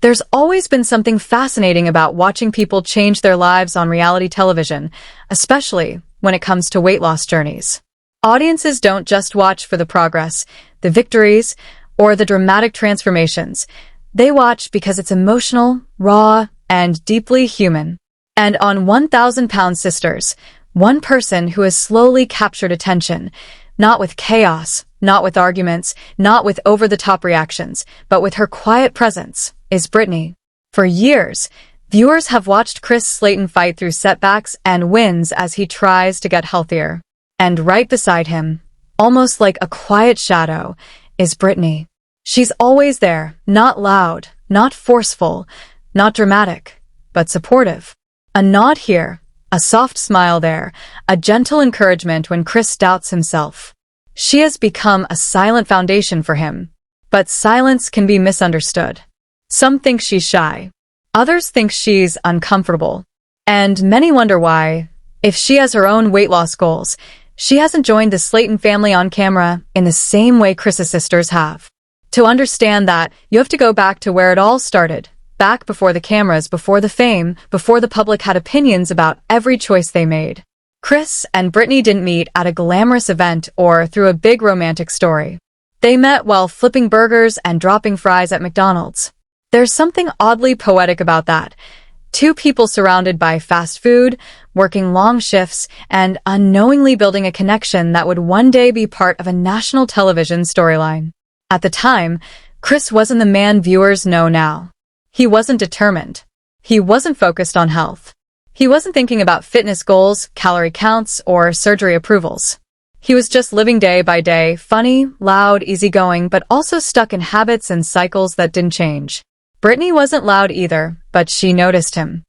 There's always been something fascinating about watching people change their lives on reality television, especially when it comes to weight loss journeys. Audiences don't just watch for the progress, the victories, or the dramatic transformations. They watch because it's emotional, raw, and deeply human. And on 1,000 Pound Sisters, one person who has slowly captured attention, not with chaos, not with arguments, not with over-the-top reactions, but with her quiet presence, is Brittany. For years, viewers have watched Chris Slatten fight through setbacks and wins as he tries to get healthier. And right beside him, almost like a quiet shadow, is Brittany. She's always there, not loud, not forceful, not dramatic, but supportive. A nod here, a soft smile there, a gentle encouragement when Chris doubts himself. She has become a silent foundation for him. But silence can be misunderstood. Some think she's shy. Others think she's uncomfortable. And many wonder why, if she has her own weight loss goals, she hasn't joined the Slatten family on camera in the same way Chris's sisters have. To understand that, you have to go back to where it all started. Back before the cameras, before the fame, before the public had opinions about every choice they made. Chris and Brittany didn't meet at a glamorous event or through a big romantic story. They met while flipping burgers and dropping fries at McDonald's. There's something oddly poetic about that. Two people surrounded by fast food, working long shifts, and unknowingly building a connection that would one day be part of a national television storyline. At the time, Chris wasn't the man viewers know now. He wasn't determined. He wasn't focused on health. He wasn't thinking about fitness goals, calorie counts, or surgery approvals. He was just living day by day, funny, loud, easygoing, but also stuck in habits and cycles that didn't change. Brittany wasn't loud either, but she noticed him.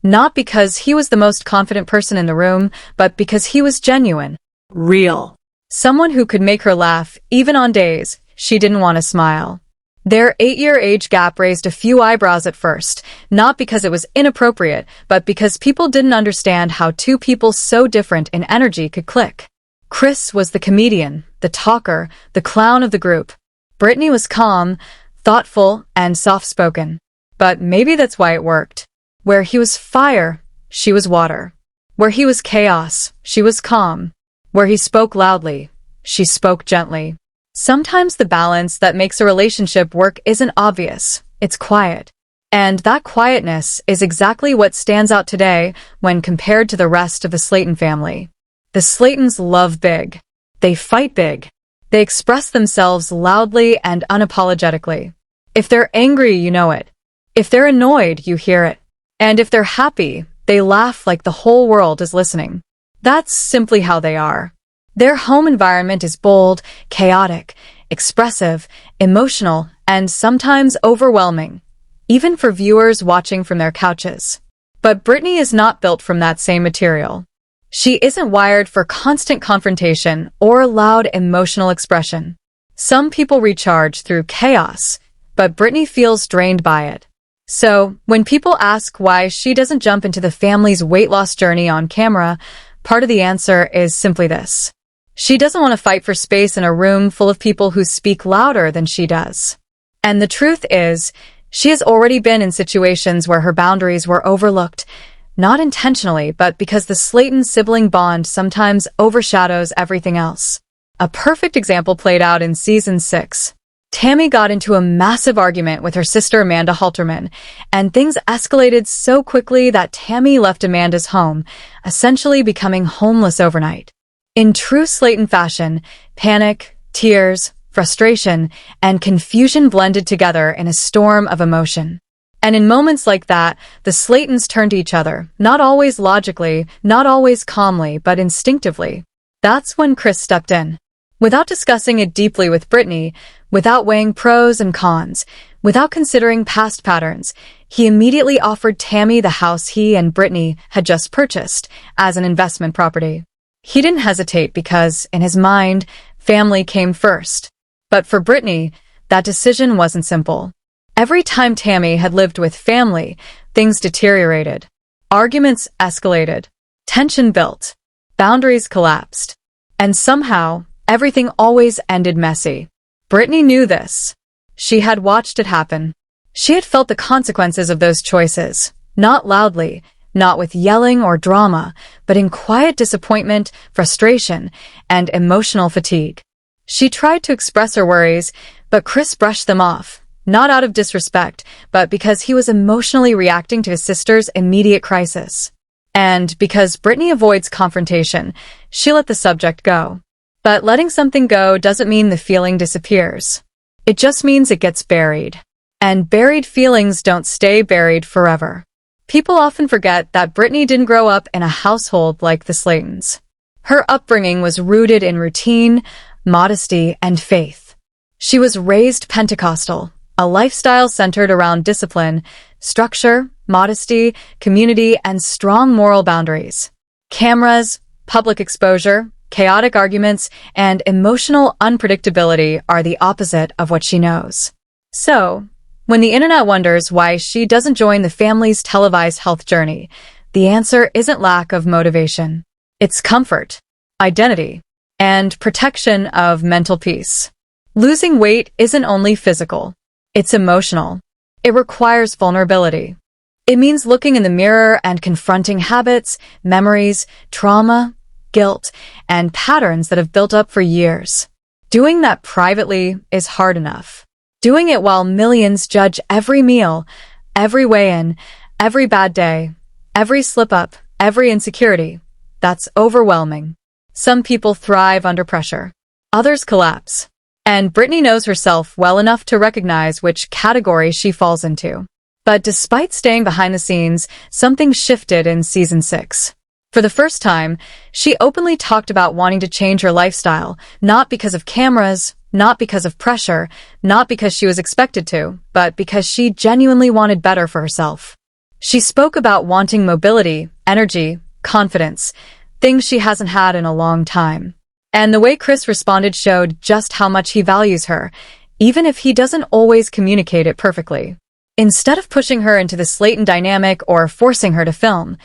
Not because he was the most confident person in the room, but because he was genuine. Real. Someone who could make her laugh, even on days she didn't want to smile. Their 8-year age gap raised a few eyebrows at first, not because it was inappropriate, but because people didn't understand how two people so different in energy could click. Chris was the comedian, the talker, the clown of the group. Brittany was calm, thoughtful, and soft-spoken. But maybe that's why it worked. Where he was fire, she was water. Where he was chaos, she was calm. Where he spoke loudly, she spoke gently. Sometimes the balance that makes a relationship work isn't obvious, it's quiet. And that quietness is exactly what stands out today when compared to the rest of the Slatten family. The Slattens love big. They fight big. They express themselves loudly and unapologetically. If they're angry, you know it. If they're annoyed, you hear it. And if they're happy, they laugh like the whole world is listening. That's simply how they are. Their home environment is bold, chaotic, expressive, emotional, and sometimes overwhelming, even for viewers watching from their couches. But Brittany is not built from that same material. She isn't wired for constant confrontation or loud emotional expression. Some people recharge through chaos, but Brittany feels drained by it. So, when people ask why she doesn't jump into the family's weight loss journey on camera, part of the answer is simply this. She doesn't want to fight for space in a room full of people who speak louder than she does. And the truth is, she has already been in situations where her boundaries were overlooked, not intentionally, but because the Slatten sibling bond sometimes overshadows everything else. A perfect example played out in season 6. Tammy got into a massive argument with her sister Amanda Halterman, and things escalated so quickly that Tammy left Amanda's home, essentially becoming homeless overnight. In true Slatten fashion, panic, tears, frustration, and confusion blended together in a storm of emotion. And in moments like that, the Slattens turned to each other, not always logically, not always calmly, but instinctively. That's when Chris stepped in. Without discussing it deeply with Brittany, without weighing pros and cons, without considering past patterns, he immediately offered Tammy the house he and Brittany had just purchased as an investment property. He didn't hesitate because, in his mind, family came first. But for Brittany, that decision wasn't simple. Every time Tammy had lived with family, things deteriorated. Arguments escalated. Tension built. Boundaries collapsed. And somehow, everything always ended messy. Brittany knew this. She had watched it happen. She had felt the consequences of those choices, not loudly, not with yelling or drama, but in quiet disappointment, frustration, and emotional fatigue. She tried to express her worries, but Chris brushed them off, not out of disrespect, but because he was emotionally reacting to his sister's immediate crisis. And because Brittany avoids confrontation, she let the subject go. But letting something go doesn't mean the feeling disappears. It just means it gets buried. And buried feelings don't stay buried forever. People often forget that Brittany didn't grow up in a household like the Slatens. Her upbringing was rooted in routine, modesty, and faith. She was raised Pentecostal, a lifestyle centered around discipline, structure, modesty, community, and strong moral boundaries. Cameras, public exposure, chaotic arguments, and emotional unpredictability are the opposite of what she knows. So, when the internet wonders why she doesn't join the family's televised health journey, the answer isn't lack of motivation. It's comfort, identity, and protection of mental peace. Losing weight isn't only physical. It's emotional. It requires vulnerability. It means looking in the mirror and confronting habits, memories, trauma, guilt, and patterns that have built up for years. Doing that privately is hard enough. Doing it while millions judge every meal, every weigh-in, every bad day, every slip-up, every insecurity, that's overwhelming. Some people thrive under pressure. Others collapse. And Brittany knows herself well enough to recognize which category she falls into. But despite staying behind the scenes, something shifted in season 6. For the first time, she openly talked about wanting to change her lifestyle, not because of cameras, not because of pressure, not because she was expected to, but because she genuinely wanted better for herself. She spoke about wanting mobility, energy, confidence, things she hasn't had in a long time. And the way Chris responded showed just how much he values her, even if he doesn't always communicate it perfectly. Instead of pushing her into the Slaten dynamic or forcing her to film,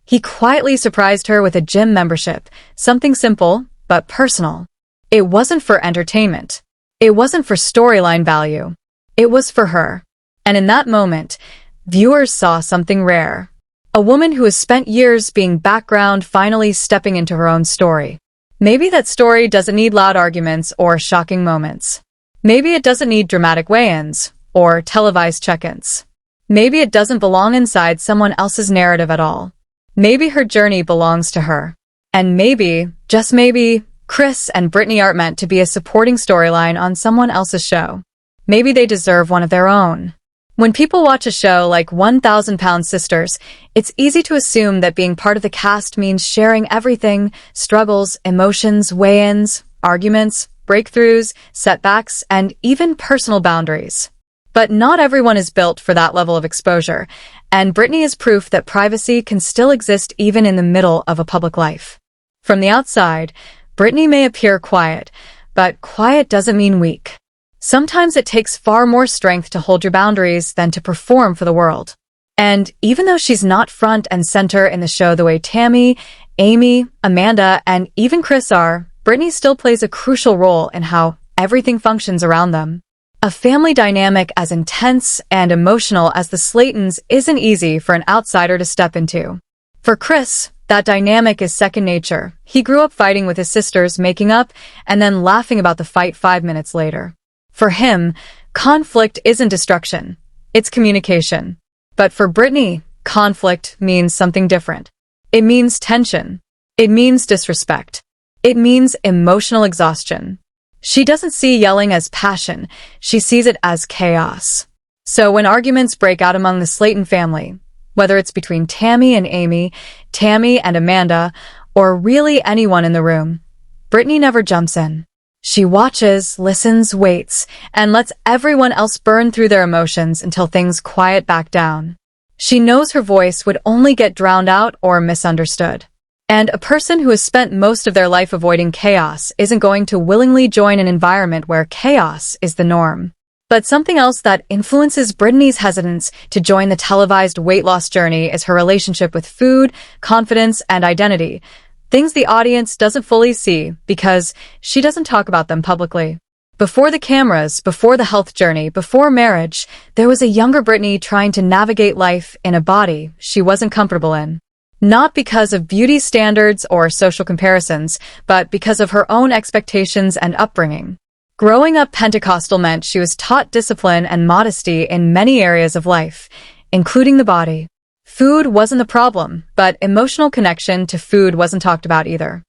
he quietly surprised her with a gym membership, something simple, but personal. It wasn't for entertainment. It wasn't for storyline value. It was for her. And in that moment, viewers saw something rare. A woman who has spent years being background finally stepping into her own story. Maybe that story doesn't need loud arguments or shocking moments. Maybe it doesn't need dramatic weigh-ins or televised check-ins. Maybe it doesn't belong inside someone else's narrative at all. Maybe her journey belongs to her. And maybe, just maybe, Chris and Brittany aren't meant to be a supporting storyline on someone else's show. Maybe they deserve one of their own. When people watch a show like 1,000-Pound Sisters, it's easy to assume that being part of the cast means sharing everything: struggles, emotions, weigh-ins, arguments, breakthroughs, setbacks, and even personal boundaries. But not everyone is built for that level of exposure, and Brittany is proof that privacy can still exist even in the middle of a public life. From the outside, Brittany may appear quiet, but quiet doesn't mean weak. Sometimes it takes far more strength to hold your boundaries than to perform for the world. And even though she's not front and center in the show the way Tammy, Amy, Amanda, and even Chris are, Brittany still plays a crucial role in how everything functions around them. A family dynamic as intense and emotional as the Slatens isn't easy for an outsider to step into. For Chris, that dynamic is second nature. He grew up fighting with his sisters, making up, and then laughing about the fight 5 minutes later. For him, conflict isn't destruction. It's communication. But for Brittany, conflict means something different. It means tension. It means disrespect. It means emotional exhaustion. She doesn't see yelling as passion. She sees it as chaos. So when arguments break out among the Slaten family, whether it's between Tammy and Amy, Tammy and Amanda, or really anyone in the room, Brittany never jumps in. She watches, listens, waits, and lets everyone else burn through their emotions until things quiet back down. She knows her voice would only get drowned out or misunderstood. And a person who has spent most of their life avoiding chaos isn't going to willingly join an environment where chaos is the norm. But something else that influences Brittany's hesitance to join the televised weight loss journey is her relationship with food, confidence, and identity, things the audience doesn't fully see because she doesn't talk about them publicly. Before the cameras, before the health journey, before marriage, there was a younger Brittany trying to navigate life in a body she wasn't comfortable in. Not because of beauty standards or social comparisons, but because of her own expectations and upbringing. Growing up Pentecostal meant she was taught discipline and modesty in many areas of life, including the body. Food wasn't the problem, but emotional connection to food wasn't talked about either.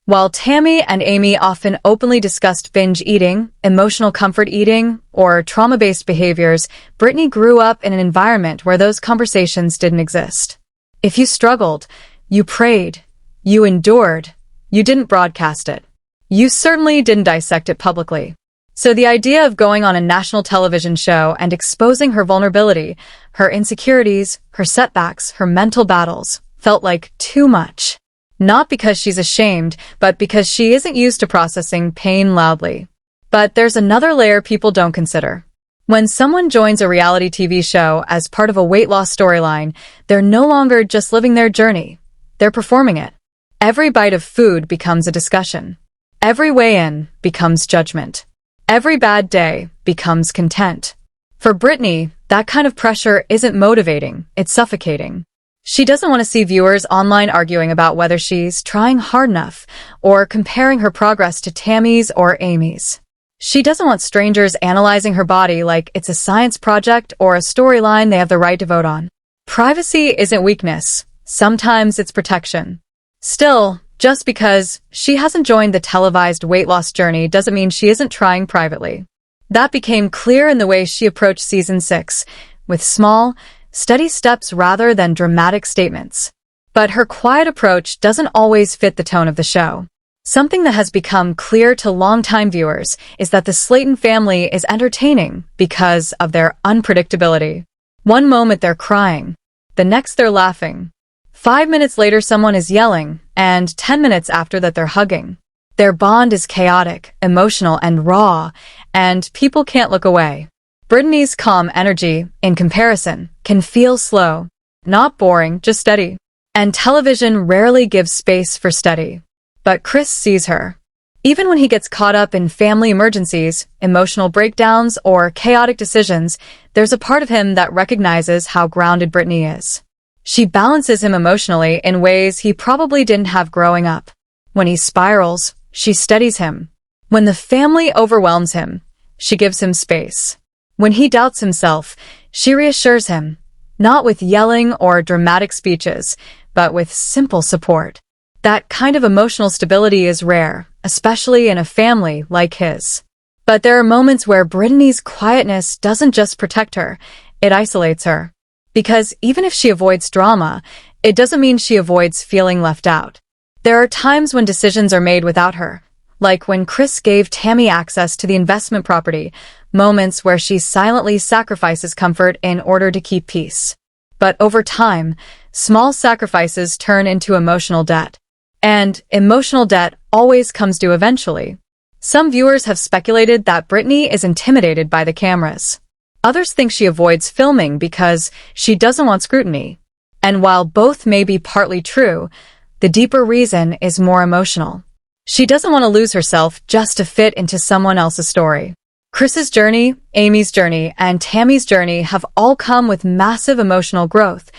While Tammy and Amy often openly discussed binge eating, emotional comfort eating, or trauma-based behaviors, Brittany grew up in an environment where those conversations didn't exist. If you struggled, you prayed, you endured, you didn't broadcast it. You certainly didn't dissect it publicly. So the idea of going on a national television show and exposing her vulnerability, her insecurities, her setbacks, her mental battles, felt like too much. Not because she's ashamed, but because she isn't used to processing pain loudly. But there's another layer people don't consider. When someone joins a reality TV show as part of a weight loss storyline, they're no longer just living their journey. They're performing it. Every bite of food becomes a discussion. Every weigh-in becomes judgment. Every bad day becomes content. For Brittany, that kind of pressure isn't motivating, it's suffocating. She doesn't want to see viewers online arguing about whether she's trying hard enough or comparing her progress to Tammy's or Amy's. She doesn't want strangers analyzing her body like it's a science project or a storyline they have the right to vote on. Privacy isn't weakness. Sometimes it's protection. Still, just because she hasn't joined the televised weight loss journey doesn't mean she isn't trying privately. That became clear in the way she approached season 6, with small, steady steps rather than dramatic statements. But her quiet approach doesn't always fit the tone of the show. Something that has become clear to longtime viewers is that the Slatten family is entertaining because of their unpredictability. One moment they're crying, the next they're laughing. 5 minutes later someone is yelling, and 10 minutes after that they're hugging. Their bond is chaotic, emotional, and raw, and people can't look away. Brittany's calm energy, in comparison, can feel slow. Not boring, just steady. And television rarely gives space for steady. But Chris sees her. Even when he gets caught up in family emergencies, emotional breakdowns, or chaotic decisions, there's a part of him that recognizes how grounded Brittany is. She balances him emotionally in ways he probably didn't have growing up. When he spirals, she steadies him. When the family overwhelms him, she gives him space. When he doubts himself, she reassures him, not with yelling or dramatic speeches, but with simple support. That kind of emotional stability is rare, especially in a family like his. But there are moments where Brittany's quietness doesn't just protect her, it isolates her. Because even if she avoids drama, it doesn't mean she avoids feeling left out. There are times when decisions are made without her, like when Chris gave Tammy access to the investment property, moments where she silently sacrifices comfort in order to keep peace. But over time, small sacrifices turn into emotional debt. And emotional debt always comes due eventually. Some viewers have speculated that Brittany is intimidated by the cameras. Others think she avoids filming because she doesn't want scrutiny. And while both may be partly true, the deeper reason is more emotional. She doesn't want to lose herself just to fit into someone else's story. Chris's journey, Amy's journey, and Tammy's journey have all come with massive emotional growth,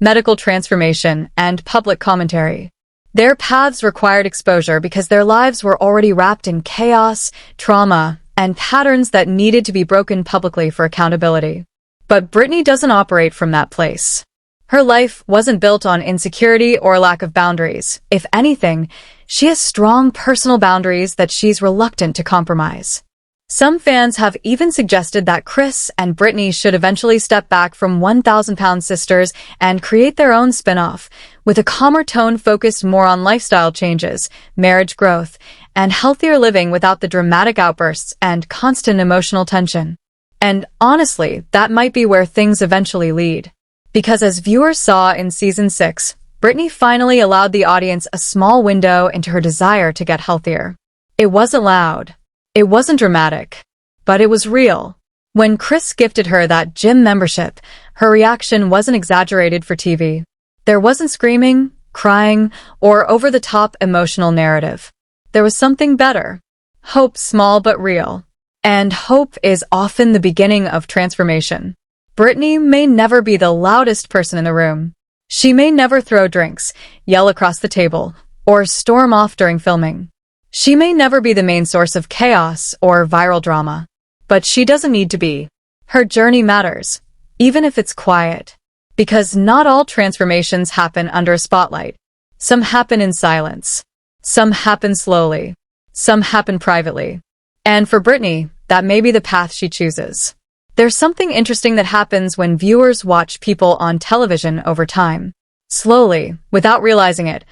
medical transformation, and public commentary. Their paths required exposure because their lives were already wrapped in chaos, trauma, and patterns that needed to be broken publicly for accountability. But Brittany doesn't operate from that place. Her life wasn't built on insecurity or lack of boundaries. If anything, she has strong personal boundaries that she's reluctant to compromise. Some fans have even suggested that Chris and Brittany should eventually step back from 1,000-pound sisters and create their own spin-off, with a calmer tone focused more on lifestyle changes, marriage growth, and healthier living without the dramatic outbursts and constant emotional tension. And honestly, that might be where things eventually lead. Because as viewers saw in season 6, Brittany finally allowed the audience a small window into her desire to get healthier. It wasn't loud. It wasn't dramatic, but it was real. When Chris gifted her that gym membership, her reaction wasn't exaggerated for TV. There wasn't screaming, crying, or over-the-top emotional narrative. There was something better. Hope, small but real. And hope is often the beginning of transformation. Brittany may never be the loudest person in the room. She may never throw drinks, yell across the table, or storm off during filming. She may never be the main source of chaos or viral drama. But she doesn't need to be. Her journey matters, even if it's quiet. Because not all transformations happen under a spotlight. Some happen in silence. Some happen slowly. Some happen privately. And for Brittany, that may be the path she chooses. There's something interesting that happens when viewers watch people on television over time. Slowly, without realizing it,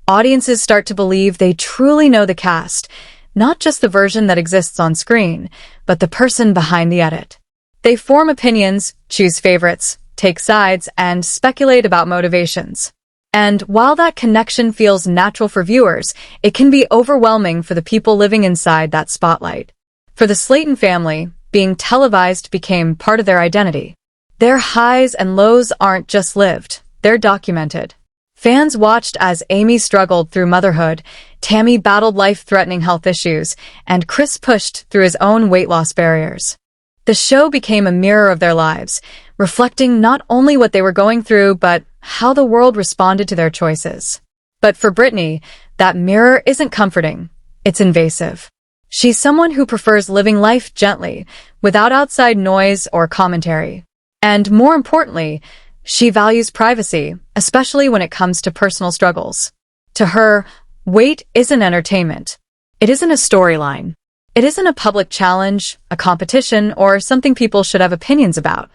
audiences start to believe they truly know the cast, not just the version that exists on screen, but the person behind the edit. They form opinions, choose favorites, take sides, and speculate about motivations. And while that connection feels natural for viewers, it can be overwhelming for the people living inside that spotlight. For the Slatten family, being televised became part of their identity. Their highs and lows aren't just lived, they're documented. Fans watched as Amy struggled through motherhood, Tammy battled life-threatening health issues, and Chris pushed through his own weight loss barriers. The show became a mirror of their lives, reflecting not only what they were going through, but how the world responded to their choices. But for Brittany, that mirror isn't comforting, it's invasive. She's someone who prefers living life gently, without outside noise or commentary. And more importantly, she values privacy, especially when it comes to personal struggles. To her, weight isn't entertainment. It isn't a storyline. It isn't a public challenge, a competition, or something people should have opinions about.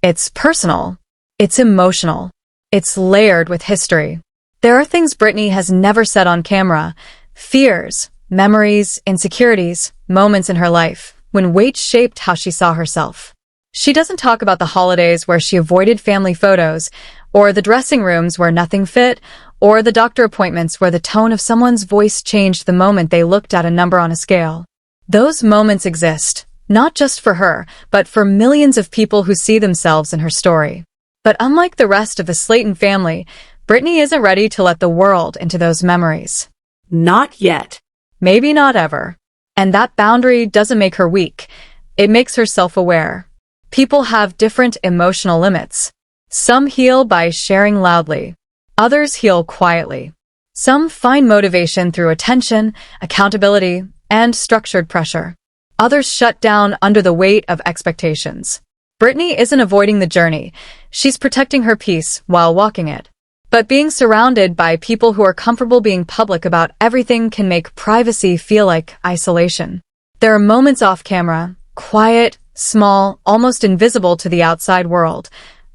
It's personal. It's emotional. It's layered with history. There are things Brittany has never said on camera, fears, memories, insecurities, moments in her life, when weight shaped how she saw herself. She doesn't talk about the holidays where she avoided family photos, or the dressing rooms where nothing fit, or the doctor appointments where the tone of someone's voice changed the moment they looked at a number on a scale. Those moments exist, not just for her, but for millions of people who see themselves in her story. But unlike the rest of the Slatten family, Brittany isn't ready to let the world into those memories. Not yet. Maybe not ever. And that boundary doesn't make her weak. It makes her self-aware. People have different emotional limits. Some heal by sharing loudly. Others heal quietly. Some find motivation through attention, accountability, and structured pressure. Others shut down under the weight of expectations. Brittany isn't avoiding the journey. She's protecting her peace while walking it. But being surrounded by people who are comfortable being public about everything can make privacy feel like isolation. There are moments off camera, quiet, small, almost invisible to the outside world,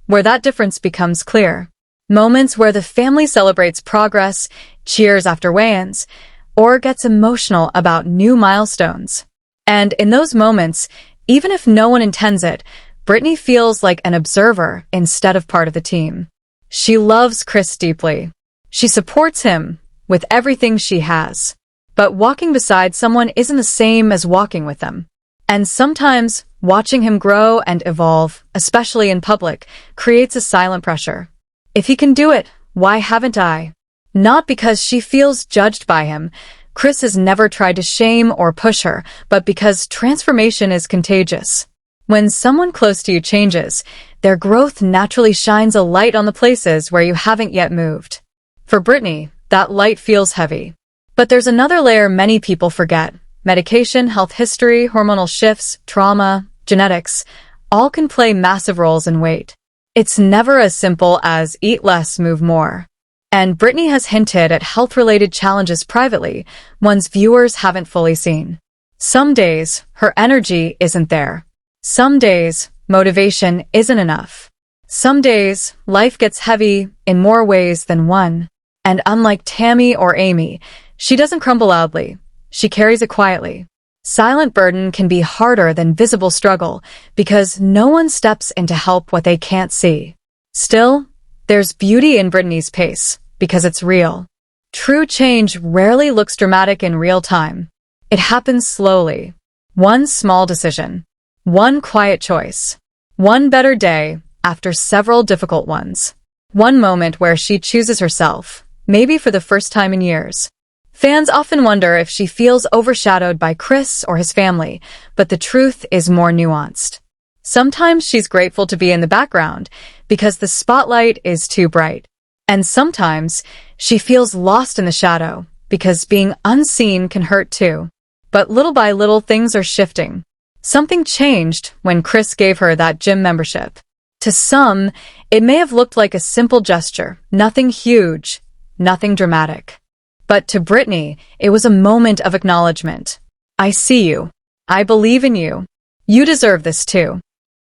where that difference becomes clear. Moments where the family celebrates progress, cheers after weigh-ins, or gets emotional about new milestones. And in those moments, even if no one intends it, Brittany feels like an observer instead of part of the team. She loves Chris deeply. She supports him with everything she has. But walking beside someone isn't the same as walking with them. And sometimes, watching him grow and evolve, especially in public, creates a silent pressure. If he can do it, why haven't I? Not because she feels judged by him. Chris has never tried to shame or push her, but because transformation is contagious. When someone close to you changes, their growth naturally shines a light on the places where you haven't yet moved. For Brittany, that light feels heavy. But there's another layer many people forget. Medication, health history, hormonal shifts, trauma, genetics, all can play massive roles in weight. It's never as simple as eat less, move more. And Brittany has hinted at health-related challenges privately, ones viewers haven't fully seen. Some days, her energy isn't there. Some days, motivation isn't enough. Some days, life gets heavy in more ways than one. And unlike Tammy or Amy, she doesn't crumble loudly. She carries it quietly. Silent burden can be harder than visible struggle because no one steps in to help what they can't see. Still, there's beauty in Brittany's pace because it's real. True change rarely looks dramatic in real time. It happens slowly. One small decision. One quiet choice. One better day after several difficult ones. One moment where she chooses herself, maybe for the first time in years. Fans often wonder if she feels overshadowed by Chris or his family, but the truth is more nuanced. Sometimes she's grateful to be in the background because the spotlight is too bright. And sometimes she feels lost in the shadow because being unseen can hurt too. But little by little, things are shifting. Something changed when Chris gave her that gym membership. To some, it may have looked like a simple gesture, nothing huge, nothing dramatic. But to Brittany, it was a moment of acknowledgement. I see you. I believe in you. You deserve this too.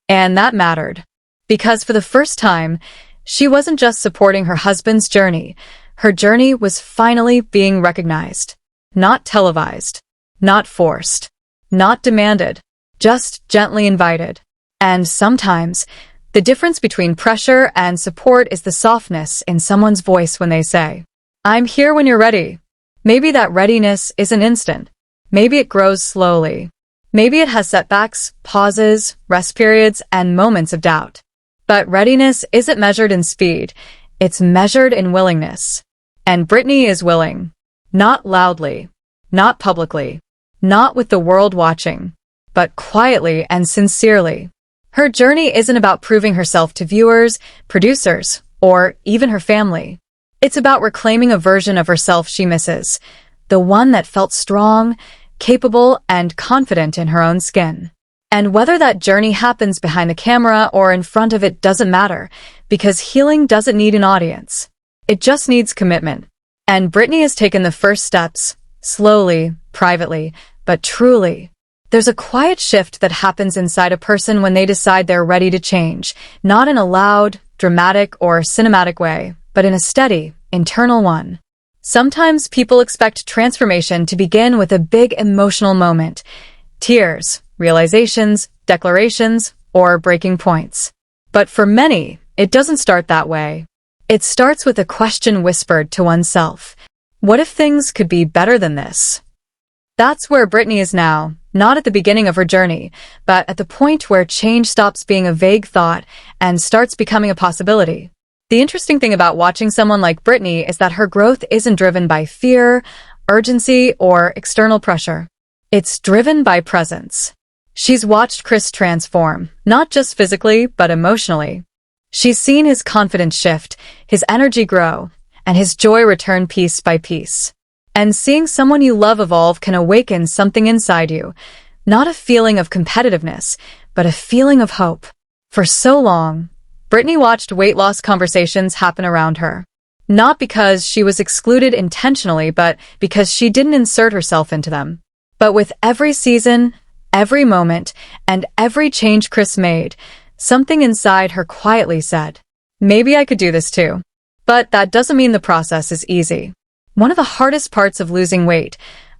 And that mattered. Because for the first time, she wasn't just supporting her husband's journey. Her journey was finally being recognized. Not televised. Not forced. Not demanded. Just gently invited. And sometimes, the difference between pressure and support is the softness in someone's voice when they say, I'm here when you're ready. Maybe that readiness isn't instant. Maybe it grows slowly. Maybe it has setbacks, pauses, rest periods, and moments of doubt. But readiness isn't measured in speed. It's measured in willingness. And Brittany is willing. Not loudly. Not publicly. Not with the world watching. But quietly and sincerely. Her journey isn't about proving herself to viewers, producers, or even her family. It's about reclaiming a version of herself she misses, the one that felt strong, capable, and confident in her own skin. And whether that journey happens behind the camera or in front of it doesn't matter, because healing doesn't need an audience. It just needs commitment. And Brittany has taken the first steps, slowly, privately, but truly. There's a quiet shift that happens inside a person when they decide they're ready to change, not in a loud, dramatic, or cinematic way, but in a steady, internal one. Sometimes people expect transformation to begin with a big emotional moment, tears, realizations, declarations, or breaking points. But for many, it doesn't start that way. It starts with a question whispered to oneself. What if things could be better than this? That's where Brittany is now, not at the beginning of her journey, but at the point where change stops being a vague thought and starts becoming a possibility. The interesting thing about watching someone like Brittany is that her growth isn't driven by fear, urgency, or external pressure. It's driven by presence. She's watched Chris transform, not just physically, but emotionally. She's seen his confidence shift, his energy grow, and his joy return piece by piece. And seeing someone you love evolve can awaken something inside you, not a feeling of competitiveness, but a feeling of hope. For so long, Brittany watched weight loss conversations happen around her. Not because she was excluded intentionally, but because she didn't insert herself into them. But with every season, every moment, and every change Chris made, something inside her quietly said, maybe I could do this too. But that doesn't mean the process is easy. One of the hardest parts of losing weight,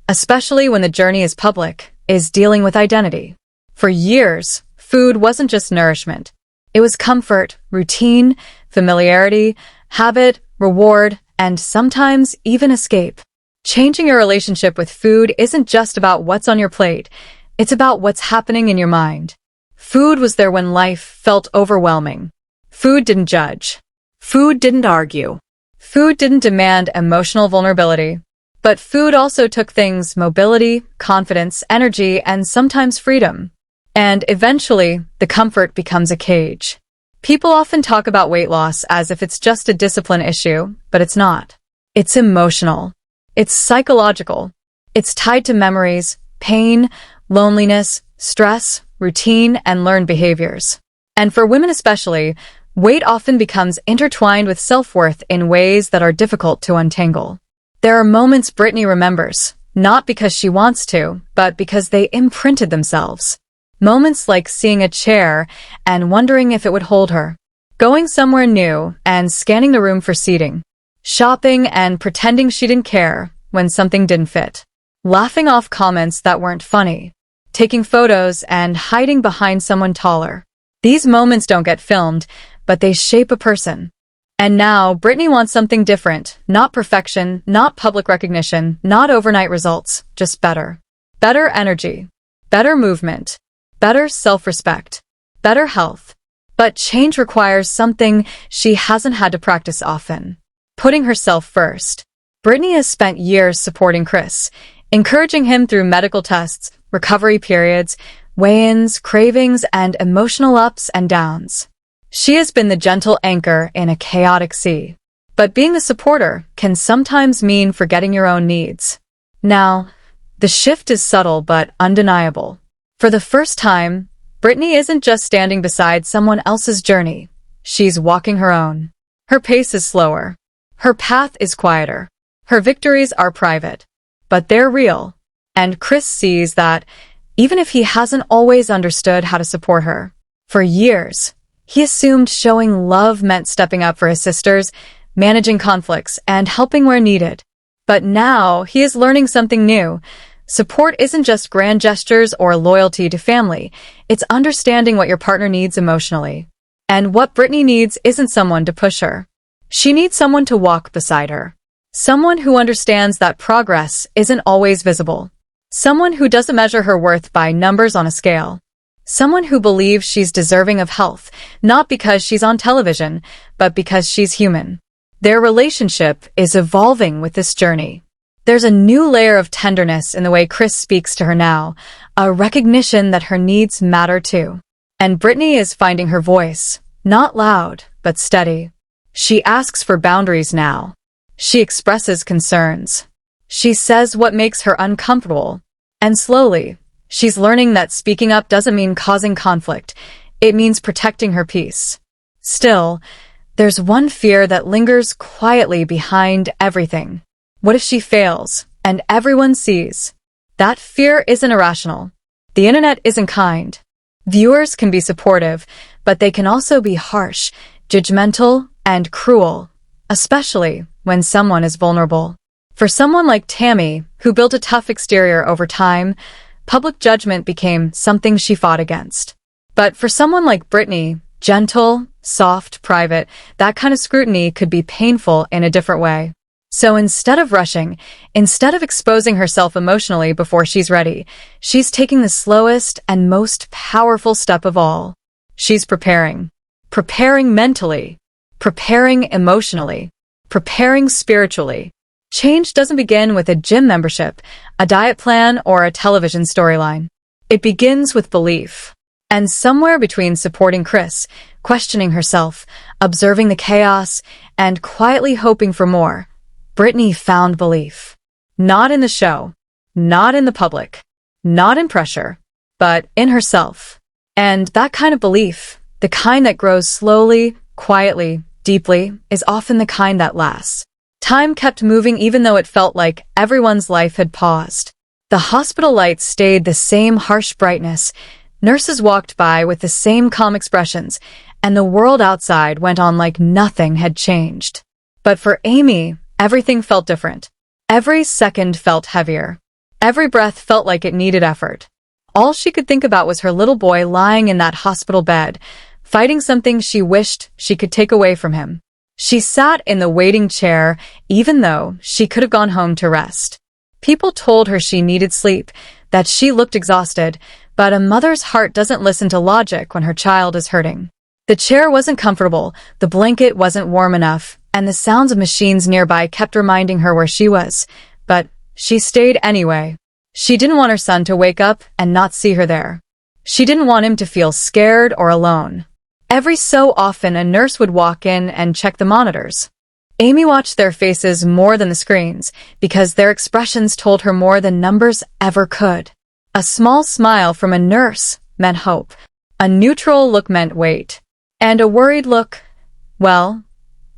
especially when the journey is public, is dealing with identity. For years, food wasn't just nourishment. It was comfort, routine, familiarity, habit, reward, and sometimes even escape. Changing your relationship with food isn't just about what's on your plate. It's about what's happening in your mind. Food was there when life felt overwhelming. Food didn't judge. Food didn't argue. Food didn't demand emotional vulnerability. But food also took things: mobility, confidence, energy, and sometimes freedom. And eventually, the comfort becomes a cage. People often talk about weight loss as if it's just a discipline issue, but it's not. It's emotional. It's psychological. It's tied to memories, pain, loneliness, stress, routine, and learned behaviors. And for women especially, weight often becomes intertwined with self-worth in ways that are difficult to untangle. There are moments Brittany remembers, not because she wants to, but because they imprinted themselves. Moments like seeing a chair and wondering if it would hold her. Going somewhere new and scanning the room for seating. Shopping and pretending she didn't care when something didn't fit. Laughing off comments that weren't funny. Taking photos and hiding behind someone taller. These moments don't get filmed, but they shape a person. And now, Brittany wants something different. Not perfection, not public recognition, not overnight results, just better. Better energy. Better movement. Better self-respect. Better health. But change requires something she hasn't had to practice often. Putting herself first. Brittany has spent years supporting Chris, encouraging him through medical tests, recovery periods, weigh-ins, cravings, and emotional ups and downs. She has been the gentle anchor in a chaotic sea. But being a supporter can sometimes mean forgetting your own needs. Now, the shift is subtle but undeniable. For the first time, Brittany isn't just standing beside someone else's journey. She's walking her own. Her pace is slower. Her path is quieter. Her victories are private. But they're real. And Chris sees that, even if he hasn't always understood how to support her. For years, he assumed showing love meant stepping up for his sisters, managing conflicts, and helping where needed. But now, he is learning something new. Support isn't just grand gestures or loyalty to family. It's understanding what your partner needs emotionally. And what Brittany needs isn't someone to push her. She needs someone to walk beside her. Someone who understands that progress isn't always visible. Someone who doesn't measure her worth by numbers on a scale. Someone who believes she's deserving of health, not because she's on television, but because she's human. Their relationship is evolving with this journey. There's a new layer of tenderness in the way Chris speaks to her now, a recognition that her needs matter too. And Brittany is finding her voice, not loud, but steady. She asks for boundaries now. She expresses concerns. She says what makes her uncomfortable. And slowly, she's learning that speaking up doesn't mean causing conflict. It means protecting her peace. Still, there's one fear that lingers quietly behind everything. What if she fails, and everyone sees? That fear isn't irrational. The internet isn't kind. Viewers can be supportive, but they can also be harsh, judgmental, and cruel, especially when someone is vulnerable. For someone like Tammy, who built a tough exterior over time, public judgment became something she fought against. But for someone like Brittany, gentle, soft, private, that kind of scrutiny could be painful in a different way. So instead of rushing, instead of exposing herself emotionally before she's ready, she's taking the slowest and most powerful step of all. She's preparing. Preparing mentally. Preparing emotionally. Preparing spiritually. Change doesn't begin with a gym membership, a diet plan, or a television storyline. It begins with belief. And somewhere between supporting Chris, questioning herself, observing the chaos, and quietly hoping for more, Brittany found belief. Not in the show, not in the public, not in pressure, but in herself. And that kind of belief, the kind that grows slowly, quietly, deeply, is often the kind that lasts. Time kept moving even though it felt like everyone's life had paused. The hospital lights stayed the same harsh brightness, nurses walked by with the same calm expressions, and the world outside went on like nothing had changed. But for Amy, everything felt different. Every second felt heavier. Every breath felt like it needed effort. All she could think about was her little boy lying in that hospital bed, fighting something she wished she could take away from him. She sat in the waiting chair, even though she could have gone home to rest. People told her she needed sleep, that she looked exhausted, but a mother's heart doesn't listen to logic when her child is hurting. The chair wasn't comfortable, the blanket wasn't warm enough, and the sounds of machines nearby kept reminding her where she was. But she stayed anyway. She didn't want her son to wake up and not see her there. She didn't want him to feel scared or alone. Every so often, a nurse would walk in and check the monitors. Amy watched their faces more than the screens, because their expressions told her more than numbers ever could. A small smile from a nurse meant hope. A neutral look meant wait. And a worried look, well,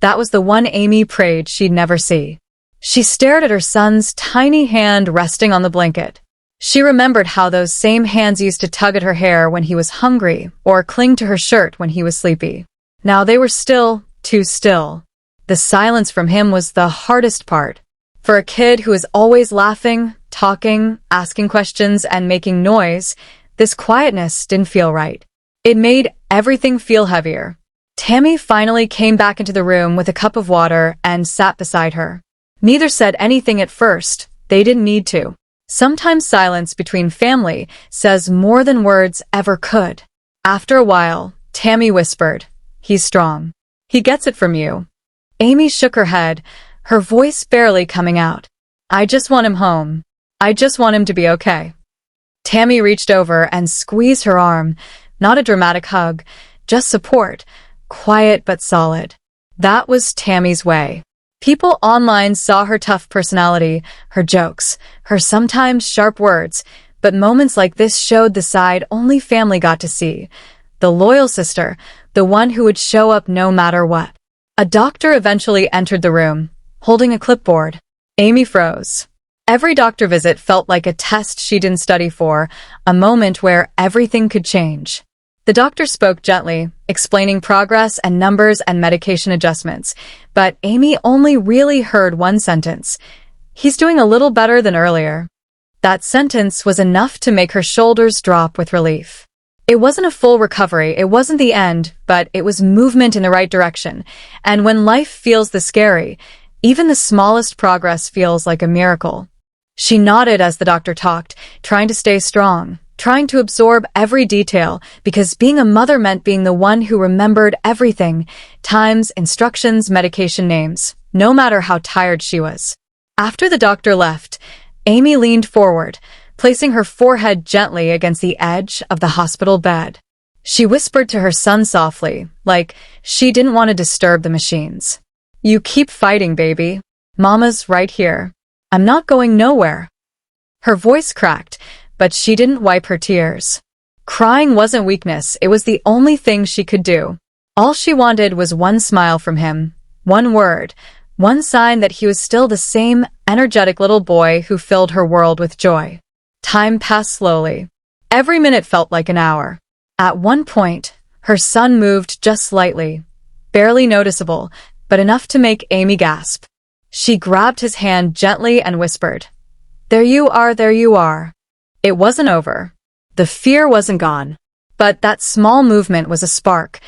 that was the one Amy prayed she'd never see. She stared at her son's tiny hand resting on the blanket. She remembered how those same hands used to tug at her hair when he was hungry or cling to her shirt when he was sleepy. Now they were still, too still. The silence from him was the hardest part. For a kid who is always laughing, talking, asking questions, and making noise, this quietness didn't feel right. It made everything feel heavier. Tammy finally came back into the room with a cup of water and sat beside her. Neither said anything at first. They didn't need to. Sometimes silence between family says more than words ever could. After a while, Tammy whispered, "He's strong. He gets it from you." Amy shook her head, her voice barely coming out. "I just want him home. I just want him to be okay." Tammy reached over and squeezed her arm, not a dramatic hug, just support, quiet but solid. That was Tammy's way. People online saw her tough personality, her jokes, her sometimes sharp words, but moments like this showed the side only family got to see. The loyal sister, the one who would show up no matter what. A doctor eventually entered the room, holding a clipboard. Amy froze. Every doctor visit felt like a test she didn't study for, a moment where everything could change. The doctor spoke gently, explaining progress and numbers and medication adjustments, but Amy only really heard one sentence. "He's doing a little better than earlier." That sentence was enough to make her shoulders drop with relief. It wasn't a full recovery, it wasn't the end, but it was movement in the right direction. And when life feels this scary, even the smallest progress feels like a miracle. She nodded as the doctor talked, trying to stay strong, trying to absorb every detail, because being a mother meant being the one who remembered everything, times, instructions, medication names, no matter how tired she was. After the doctor left, Amy leaned forward, placing her forehead gently against the edge of the hospital bed. She whispered to her son softly, like she didn't want to disturb the machines. "You keep fighting, baby. Mama's right here. I'm not going nowhere." Her voice cracked, but she didn't wipe her tears. Crying wasn't weakness, it was the only thing she could do. All she wanted was one smile from him, one word, one sign that he was still the same energetic little boy who filled her world with joy. Time passed slowly. Every minute felt like an hour. At one point, her son moved just slightly, barely noticeable, but enough to make Amy gasp. She grabbed his hand gently and whispered, "There you are, there you are." It wasn't over. The fear wasn't gone. But that small movement was a spark,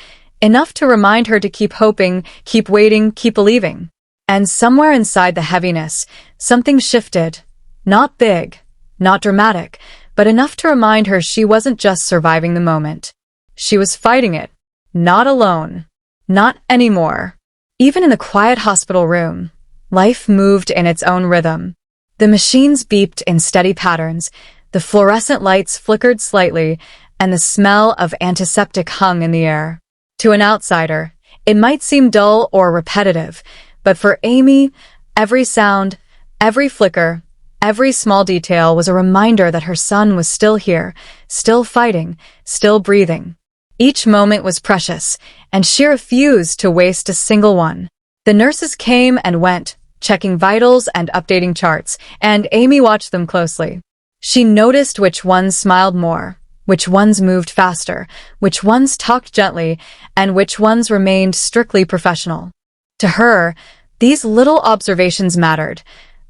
enough to remind her to keep hoping, keep waiting, keep believing. And somewhere inside the heaviness, something shifted. Not big, not dramatic, but enough to remind her she wasn't just surviving the moment. She was fighting it. Not alone. Not anymore. Even in the quiet hospital room, life moved in its own rhythm. The machines beeped in steady patterns, the fluorescent lights flickered slightly, and the smell of antiseptic hung in the air. To an outsider, it might seem dull or repetitive, but for Amy, every sound, every flicker, every small detail was a reminder that her son was still here, still fighting, still breathing. Each moment was precious, and she refused to waste a single one. The nurses came and went, checking vitals and updating charts, and Amy watched them closely. She noticed which ones smiled more, which ones moved faster, which ones talked gently, and which ones remained strictly professional. To her, these little observations mattered.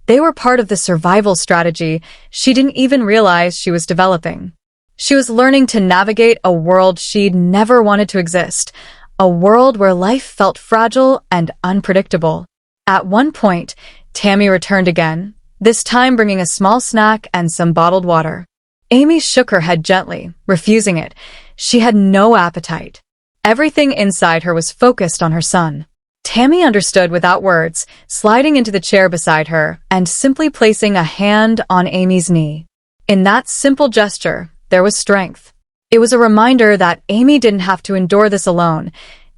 They were part of the survival strategy she didn't even realize she was developing. She was learning to navigate a world she'd never wanted to exist, a world where life felt fragile and unpredictable. At one point, Tammy returned again, this time bringing a small snack and some bottled water. Amy shook her head gently, refusing it. She had no appetite. Everything inside her was focused on her son. Tammy understood without words, sliding into the chair beside her and simply placing a hand on Amy's knee. In that simple gesture, there was strength. It was a reminder that Amy didn't have to endure this alone,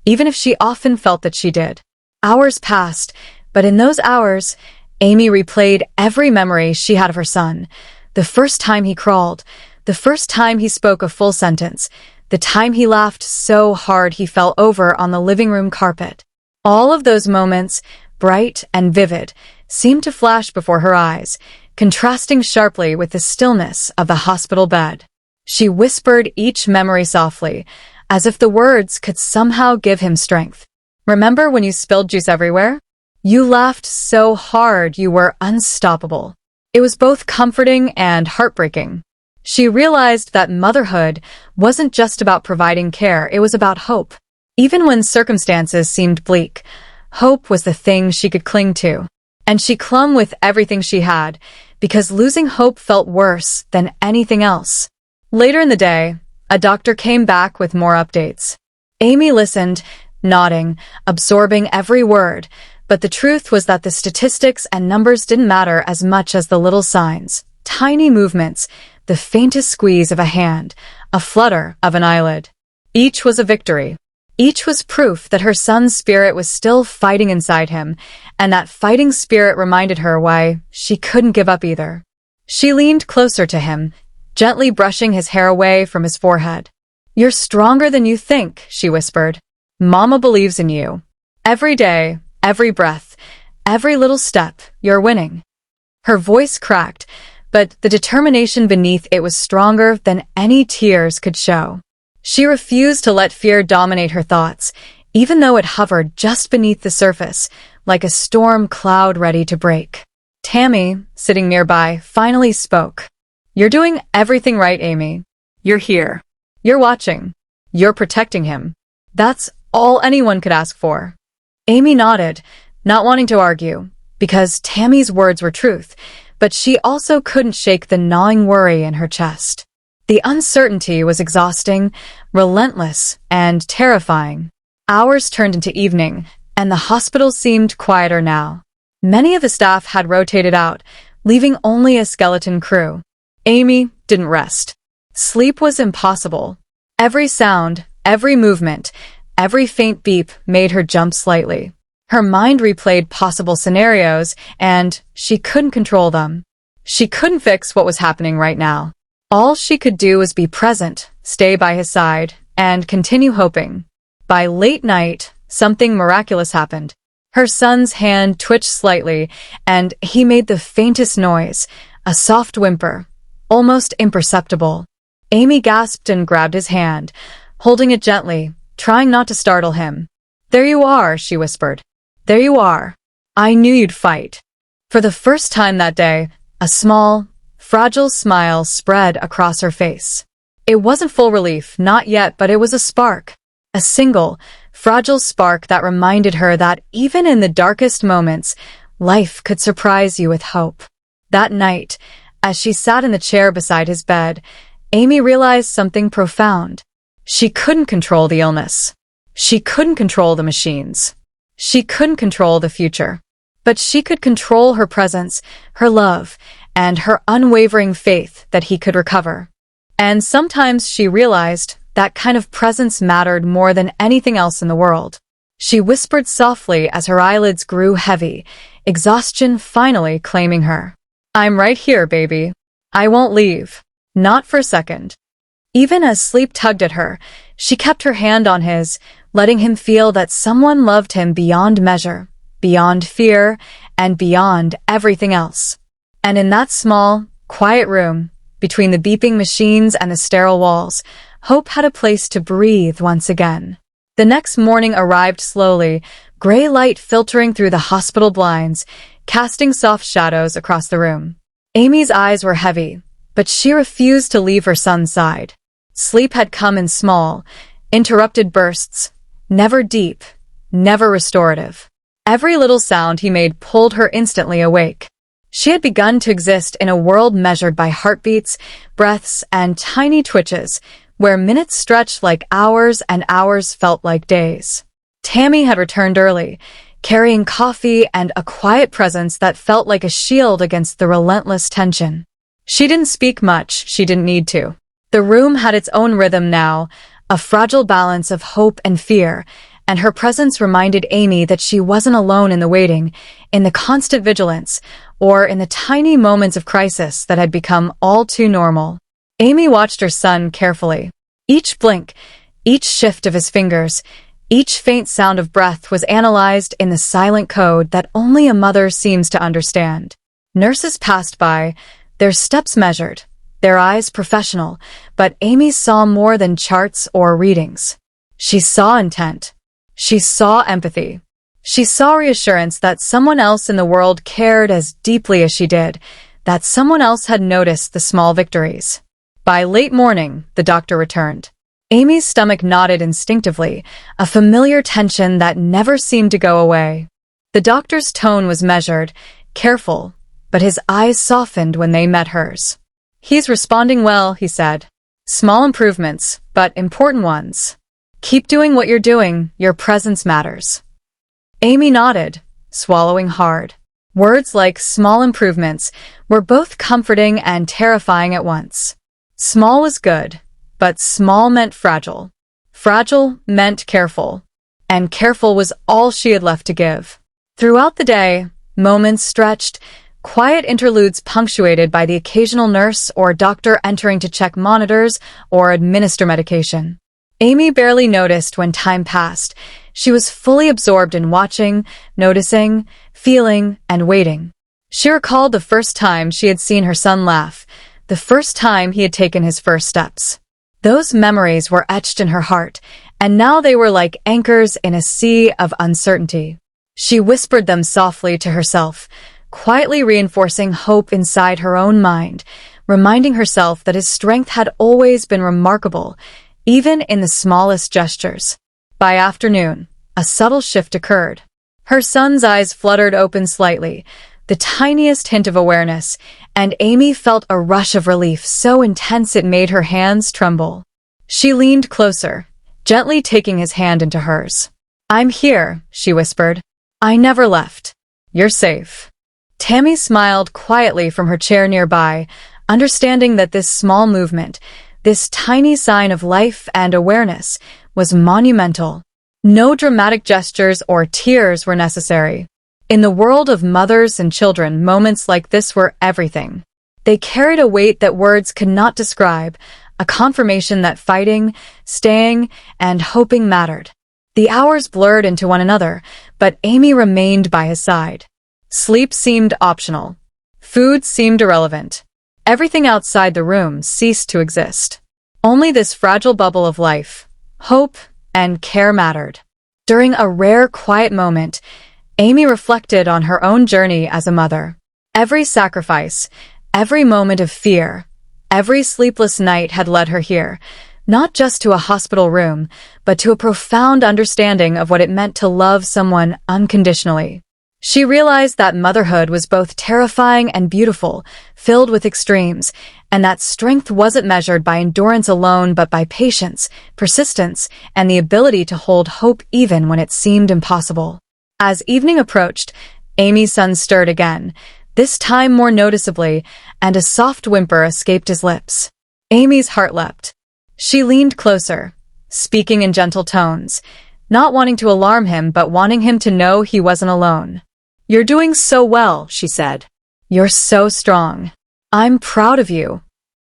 even if she often felt that she did. Hours passed, but in those hours, Amy replayed every memory she had of her son. The first time he crawled, the first time he spoke a full sentence, the time he laughed so hard he fell over on the living room carpet. All of those moments, bright and vivid, seemed to flash before her eyes, contrasting sharply with the stillness of the hospital bed. She whispered each memory softly, as if the words could somehow give him strength. "Remember when you spilled juice everywhere? You laughed so hard you were unstoppable." It was both comforting and heartbreaking. She realized that motherhood wasn't just about providing care, it was about hope. Even when circumstances seemed bleak, hope was the thing she could cling to. And she clung with everything she had, because losing hope felt worse than anything else. Later in the day, a doctor came back with more updates. Amy listened, nodding, absorbing every word, But the truth was that the statistics and numbers didn't matter as much as the little signs, tiny movements, the faintest squeeze of a hand, a flutter of an eyelid. Each was a victory. Each was proof that her son's spirit was still fighting inside him, and that fighting spirit reminded her why she couldn't give up either. She leaned closer to him, gently brushing his hair away from his forehead. "You're stronger than you think," she whispered. "Mama believes in you. Every day, every breath, every little step, you're winning." Her voice cracked, but the determination beneath it was stronger than any tears could show. She refused to let fear dominate her thoughts, even though it hovered just beneath the surface, like a storm cloud ready to break. Tammy, sitting nearby, finally spoke. "You're doing everything right, Amy. You're here. You're watching. You're protecting him. That's all anyone could ask for." Amy nodded, not wanting to argue, because Tammy's words were truth, but she also couldn't shake the gnawing worry in her chest. The uncertainty was exhausting, relentless, and terrifying. Hours turned into evening, and the hospital seemed quieter now. Many of the staff had rotated out, leaving only a skeleton crew. Amy didn't rest. Sleep was impossible. Every sound, every movement, every faint beep made her jump slightly. Her mind replayed possible scenarios, and she couldn't control them. She couldn't fix what was happening right now. All she could do was be present, stay by his side, and continue hoping. By late night, something miraculous happened. Her son's hand twitched slightly, and he made the faintest noise, a soft whimper, almost imperceptible. Amy gasped and grabbed his hand, holding it gently, trying not to startle him. "There you are," she whispered. "There you are. I knew you'd fight." For the first time that day, a small, fragile smile spread across her face. It wasn't full relief, not yet, but it was a spark. A single, fragile spark that reminded her that even in the darkest moments, life could surprise you with hope. That night, as she sat in the chair beside his bed, Amy realized something profound. She couldn't control the illness. She couldn't control the machines. She couldn't control the future. But she could control her presence, her love, and her unwavering faith that he could recover. And sometimes she realized that kind of presence mattered more than anything else in the world. She whispered softly as her eyelids grew heavy, exhaustion finally claiming her. "I'm right here, baby. I won't leave. Not for a second." Even as sleep tugged at her, she kept her hand on his, letting him feel that someone loved him beyond measure, beyond fear, and beyond everything else. And in that small, quiet room, between the beeping machines and the sterile walls, hope had a place to breathe once again. The next morning arrived slowly, gray light filtering through the hospital blinds, casting soft shadows across the room. Amy's eyes were heavy, but she refused to leave her son's side. Sleep had come in small, interrupted bursts, never deep, never restorative. Every little sound he made pulled her instantly awake. She had begun to exist in a world measured by heartbeats, breaths, and tiny twitches, where minutes stretched like hours and hours felt like days. Tammy had returned early, carrying coffee and a quiet presence that felt like a shield against the relentless tension. She didn't speak much, she didn't need to. The room had its own rhythm now, a fragile balance of hope and fear, and her presence reminded Amy that she wasn't alone in the waiting, in the constant vigilance, or in the tiny moments of crisis that had become all too normal. Amy watched her son carefully. Each blink, each shift of his fingers, each faint sound of breath was analyzed in the silent code that only a mother seems to understand. Nurses passed by, their steps measured, their eyes professional, but Amy saw more than charts or readings. She saw intent. She saw empathy. She saw reassurance that someone else in the world cared as deeply as she did, that someone else had noticed the small victories. By late morning, the doctor returned. Amy's stomach knotted instinctively, a familiar tension that never seemed to go away. The doctor's tone was measured, careful, but his eyes softened when they met hers. "He's responding well," he said. "Small improvements, but important ones. Keep doing what you're doing, your presence matters." Amy nodded, swallowing hard. Words like small improvements were both comforting and terrifying at once. Small was good, but small meant fragile. Fragile meant careful, and careful was all she had left to give. Throughout the day, moments stretched, quiet interludes punctuated by the occasional nurse or doctor entering to check monitors or administer medication. Amy barely noticed when time passed. She was fully absorbed in watching, noticing, feeling, and waiting. She recalled the first time she had seen her son laugh, the first time he had taken his first steps. Those memories were etched in her heart, and now they were like anchors in a sea of uncertainty. She whispered them softly to herself, quietly reinforcing hope inside her own mind, reminding herself that his strength had always been remarkable, even in the smallest gestures. By afternoon, a subtle shift occurred. Her son's eyes fluttered open slightly, the tiniest hint of awareness, and Amy felt a rush of relief so intense it made her hands tremble. She leaned closer, gently taking his hand into hers. "I'm here," she whispered. "I never left. You're safe." Tammy smiled quietly from her chair nearby, understanding that this small movement, this tiny sign of life and awareness, was monumental. No dramatic gestures or tears were necessary. In the world of mothers and children, moments like this were everything. They carried a weight that words could not describe, a confirmation that fighting, staying, and hoping mattered. The hours blurred into one another, but Amy remained by his side. Sleep seemed optional. Food seemed irrelevant. Everything outside the room ceased to exist. Only this fragile bubble of life, hope, and care mattered. During a rare, quiet moment, Amy reflected on her own journey as a mother. Every sacrifice, every moment of fear, every sleepless night had led her here, not just to a hospital room, but to a profound understanding of what it meant to love someone unconditionally. She realized that motherhood was both terrifying and beautiful, filled with extremes, and that strength wasn't measured by endurance alone but by patience, persistence, and the ability to hold hope even when it seemed impossible. As evening approached, Amy's son stirred again, this time more noticeably, and a soft whimper escaped his lips. Amy's heart leapt. She leaned closer, speaking in gentle tones, not wanting to alarm him but wanting him to know he wasn't alone. "You're doing so well," she said. "You're so strong. I'm proud of you."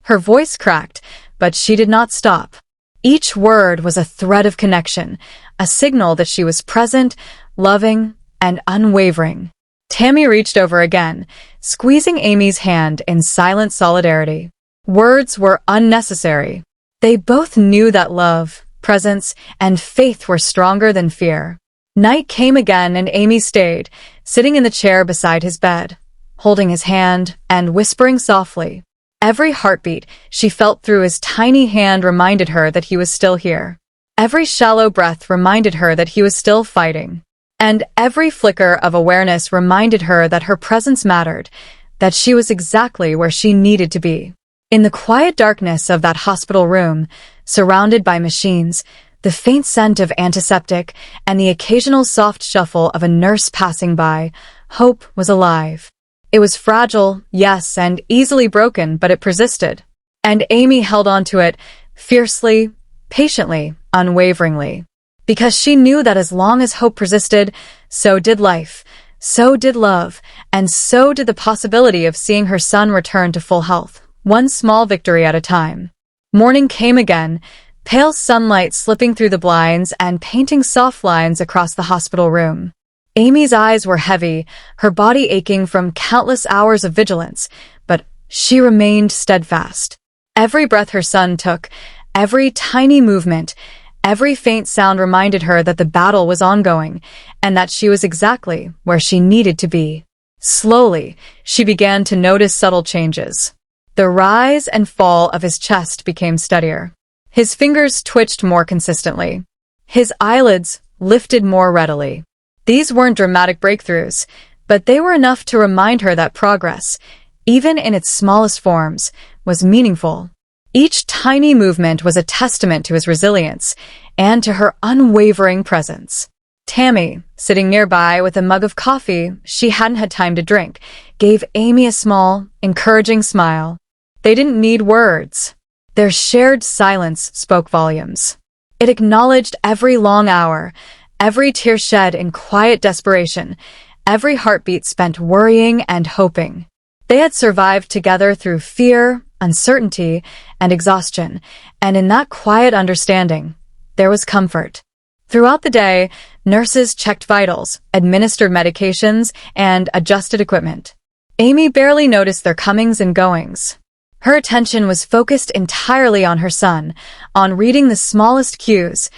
Her voice cracked, but she did not stop. Each word was a thread of connection, a signal that she was present, loving, and unwavering. Tammy reached over again, squeezing Amy's hand in silent solidarity. Words were unnecessary. They both knew that love, presence, and faith were stronger than fear. Night came again and Amy stayed, sitting in the chair beside his bed, holding his hand and whispering softly. Every heartbeat she felt through his tiny hand reminded her that he was still here. Every shallow breath reminded her that he was still fighting. And every flicker of awareness reminded her that her presence mattered, that she was exactly where she needed to be. In the quiet darkness of that hospital room, surrounded by machines, the faint scent of antiseptic, and the occasional soft shuffle of a nurse passing by, hope was alive. It was fragile, yes, and easily broken, but it persisted. And Amy held on to it, fiercely, patiently, unwaveringly. Because she knew that as long as hope persisted, so did life, so did love, and so did the possibility of seeing her son return to full health, one small victory at a time. Morning came again, pale sunlight slipping through the blinds and painting soft lines across the hospital room. Amy's eyes were heavy, her body aching from countless hours of vigilance, but she remained steadfast. Every breath her son took, every tiny movement, every faint sound reminded her that the battle was ongoing, and that she was exactly where she needed to be. Slowly, she began to notice subtle changes. The rise and fall of his chest became steadier. His fingers twitched more consistently. His eyelids lifted more readily. These weren't dramatic breakthroughs, but they were enough to remind her that progress, even in its smallest forms, was meaningful. Each tiny movement was a testament to his resilience and to her unwavering presence. Tammy, sitting nearby with a mug of coffee she hadn't had time to drink, gave Amy a small, encouraging smile. They didn't need words. Their shared silence spoke volumes. It acknowledged every long hour, every tear shed in quiet desperation, every heartbeat spent worrying and hoping. They had survived together through fear, uncertainty, and exhaustion, and in that quiet understanding, there was comfort. Throughout the day, nurses checked vitals, administered medications, and adjusted equipment. Amy barely noticed their comings and goings. Her attention was focused entirely on her son, on reading the smallest cues,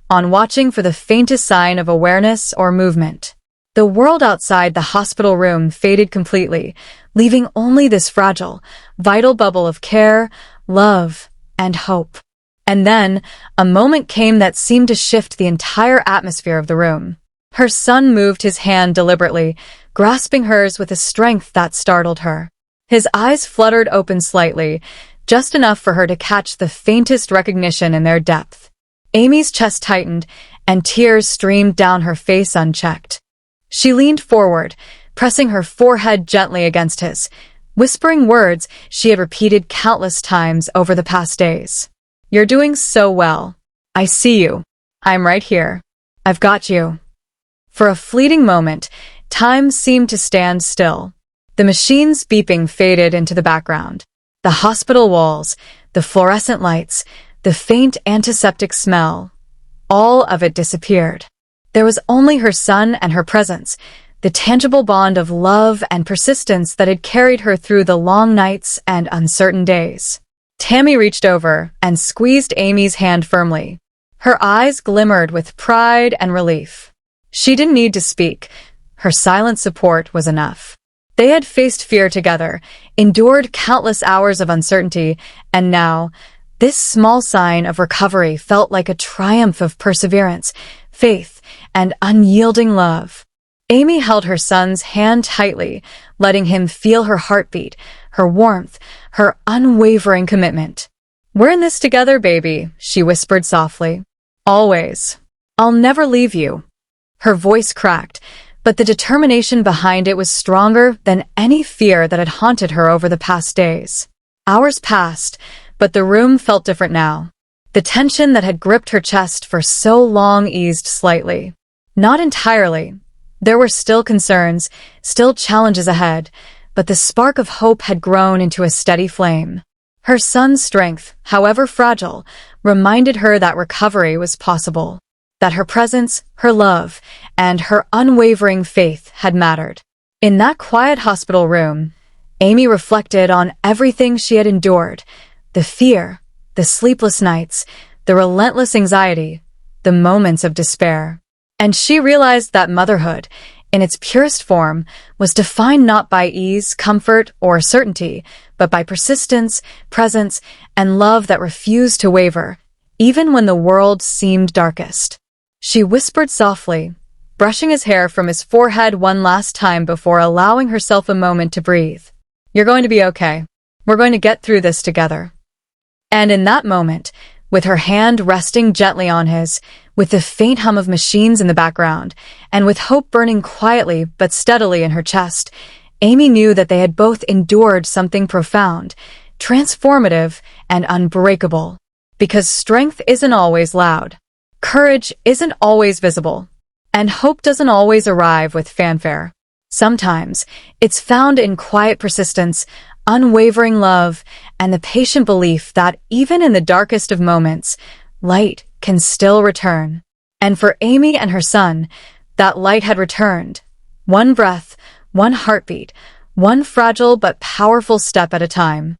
on watching for the faintest sign of awareness or movement. The world outside the hospital room faded completely, leaving only this fragile, vital bubble of care, love, and hope. And then, a moment came that seemed to shift the entire atmosphere of the room. Her son moved his hand deliberately, grasping hers with a strength that startled her. His eyes fluttered open slightly, just enough for her to catch the faintest recognition in their depth. Amy's chest tightened, and tears streamed down her face unchecked. She leaned forward, pressing her forehead gently against his, whispering words she had repeated countless times over the past days. "You're doing so well. I see you. I'm right here. I've got you." For a fleeting moment, time seemed to stand still. The machine's beeping faded into the background. The hospital walls, the fluorescent lights, the faint antiseptic smell, all of it disappeared. There was only her son and her presence, the tangible bond of love and persistence that had carried her through the long nights and uncertain days. Tammy reached over and squeezed Amy's hand firmly. Her eyes glimmered with pride and relief. She didn't need to speak. Her silent support was enough. They had faced fear together, endured countless hours of uncertainty, and now, this small sign of recovery felt like a triumph of perseverance, faith, and unyielding love. Amy held her son's hand tightly, letting him feel her heartbeat, her warmth, her unwavering commitment. "We're in this together, baby," she whispered softly. "Always. I'll never leave you." Her voice cracked, but the determination behind it was stronger than any fear that had haunted her over the past days. Hours passed, but the room felt different now. The tension that had gripped her chest for so long eased slightly. Not entirely. There were still concerns, still challenges ahead, but the spark of hope had grown into a steady flame. Her son's strength, however fragile, reminded her that recovery was possible. That her presence, her love, and her unwavering faith had mattered. In that quiet hospital room, Amy reflected on everything she had endured, the fear, the sleepless nights, the relentless anxiety, the moments of despair. And she realized that motherhood, in its purest form, was defined not by ease, comfort, or certainty, but by persistence, presence, and love that refused to waver, even when the world seemed darkest. She whispered softly, brushing his hair from his forehead one last time before allowing herself a moment to breathe. "You're going to be okay. We're going to get through this together." And in that moment, with her hand resting gently on his, with the faint hum of machines in the background, and with hope burning quietly but steadily in her chest, Amy knew that they had both endured something profound, transformative, and unbreakable. Because strength isn't always loud. Courage isn't always visible, and hope doesn't always arrive with fanfare. Sometimes, it's found in quiet persistence, unwavering love, and the patient belief that even in the darkest of moments, light can still return. And for Amy and her son, that light had returned. One breath, one heartbeat, one fragile but powerful step at a time.